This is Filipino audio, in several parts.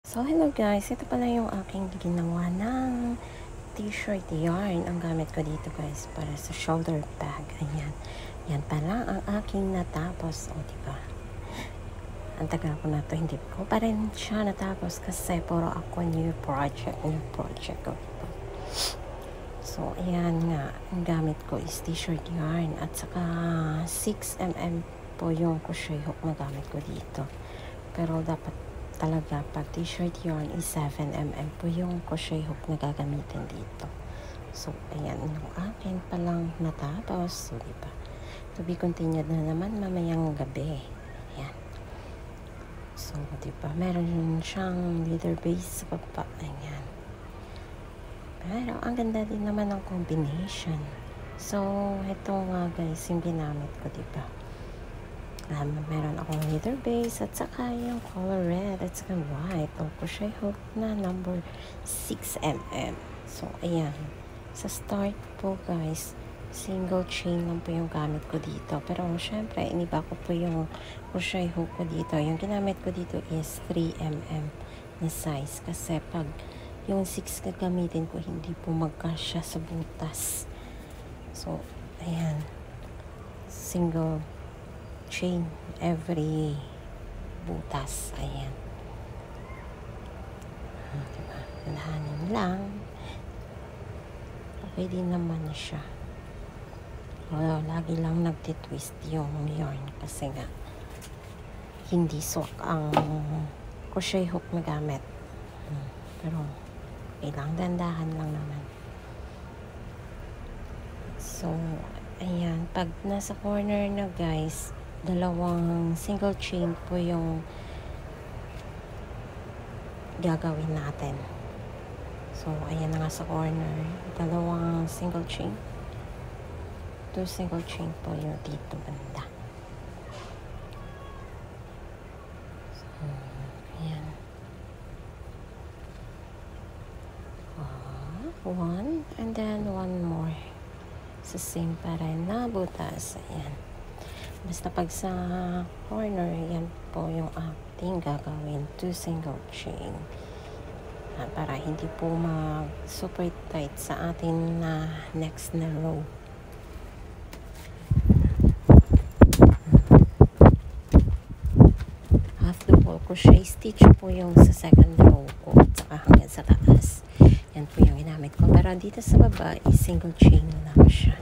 So, hello guys. Ito pala yung aking ginawa ng t-shirt yarn. Ang gamit ko dito guys para sa shoulder bag. Ayan. Yan pala ang aking natapos. O, diba? Ang tagal ko na to. Hindi ko pa rin siya natapos kasi puro ako new project ko. Diba? So, ayan nga. Ang gamit ko is t-shirt yarn. At saka 6mm po yung crochet hook na gamit ko dito. Pero dapat talaga pag t-shirt yarn is 7mm po yung crochet hook na gagamitin dito. So, ayan yung akin palang natapos. So, diba? To be continued na naman mamayang gabi. Ayan. So, diba? Meron siyang leather base sa baba. Ayan. Pero, ang ganda din naman ng combination. So, ito nga guys, yung ginamit ko, diba? Meron akong leather base at saka yung color red at saka white o crochet hook na number 6mm. So, ayan. Sa start po guys, single chain lang po yung gamit ko dito. Pero, syempre, iniba ko po yung crochet hook ko dito. Yung ginamit ko dito is 3mm na size. Kasi pag yung 6 gagamitin ko, hindi po magkasya sa butas. So, ayan. Single chain every butas. Ayan. Diba? Lahanin lang. Okay din naman siya. Lagi lang nagtitwist yung yarn kasi nga hindi swak ang crochet hook na gamit. Pero okay lang, dandahan lang naman. So, ayan. Pag nasa corner na guys, dalawang single chain po yung gagawin natin. So, ayan na nga sa corner. Dalawang single chain. 2 single chain po yung dito banda. So, ayan. 1 and then 1 more. Sa same pa rin na butas. Ayan. Basta pag sa corner, yan po yung ating gagawin. 2 single chain. Para hindi po mag-super tight sa atin na next na row. Half double crochet stitch po yung sa second row ko. At saka hanggang sa taas. Yan po yung ginamit ko. Pero dito sa baba is single chain lang siya.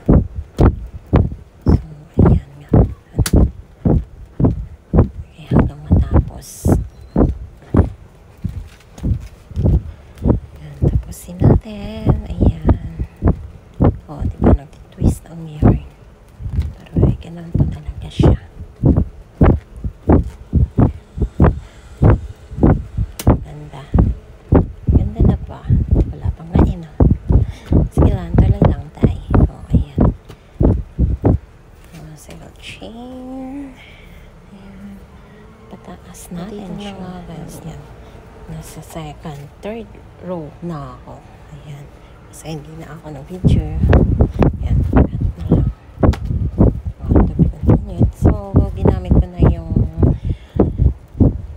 Tapusin natin. Ayan. O, diba nag-twist ang yarn. Pero ganun po talaga siya. Ganda. Ganda na pa. Wala pang nain. Sige lang. Tuloy lang tayo. O, ayan. Single chain. Ayan. Pataas natin siya. Guys, yan. Nasa second, third row na ako. Ayan. Kasi hindi na ako nag-video. Ayan. Cut na lang. To be continued. So, ginamit ko na yung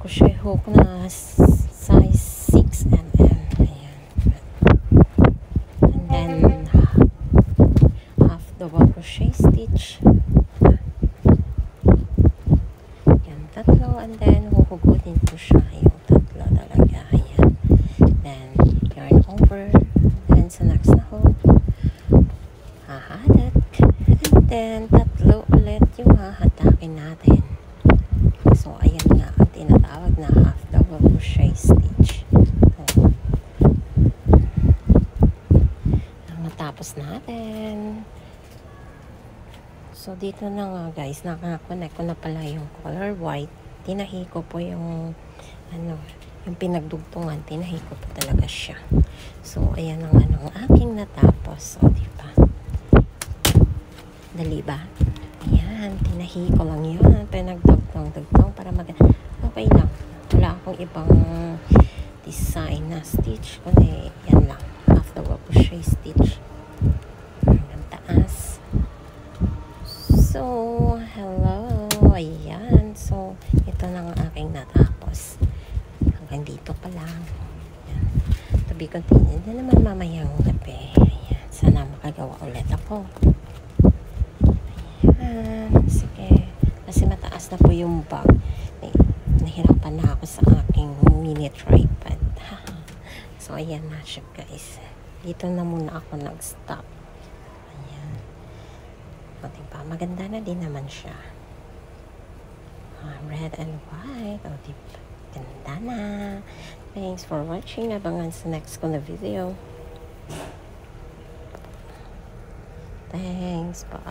crochet hook na size 6mm. Ayan. And then, half double crochet stitch. Ayan, tatlo. And then, huhugutin ko siya. Yung tatlo talaga. Ayan. Then, yarn over. Then, sa next na hook, hahatak. And then, tatlo ulit yung hahatakin natin. So, ayan nga ang tinatawag na half double crochet stitch. So, matapos natin. So, dito na nga guys, nakakonect ko na pala yung color white. Tinahi ko po yung yung pinagdugtungan, tinahi ko po talaga siya. So, ayan ang aking natapos. O, diba? Dali ba? Ayan, tinahi ko lang yun. Pinagdugtong para okay lang. Wala akong ibang design na stitch. Kundi, yan lang. Half double crochet stitch. Hanggang taas. So, hello. Ayan. So, ito na ang aking natapos. Hanggang dito pala. lang. Yan. To be continued na naman mamayang gabi. Ayan. Sana makagawa ulit ako. Ayan. Sige. Kasi mataas na po yung bag. Nahirapan na ako sa aking mini tripod. So, ayan na siya guys. Dito na muna ako nag-stop. Ayan. O, diba? Maganda na din naman siya. Red and white. O, diba? Ganda na. Thanks for watching. Abangan sa next ko na video. Thanks. Bye.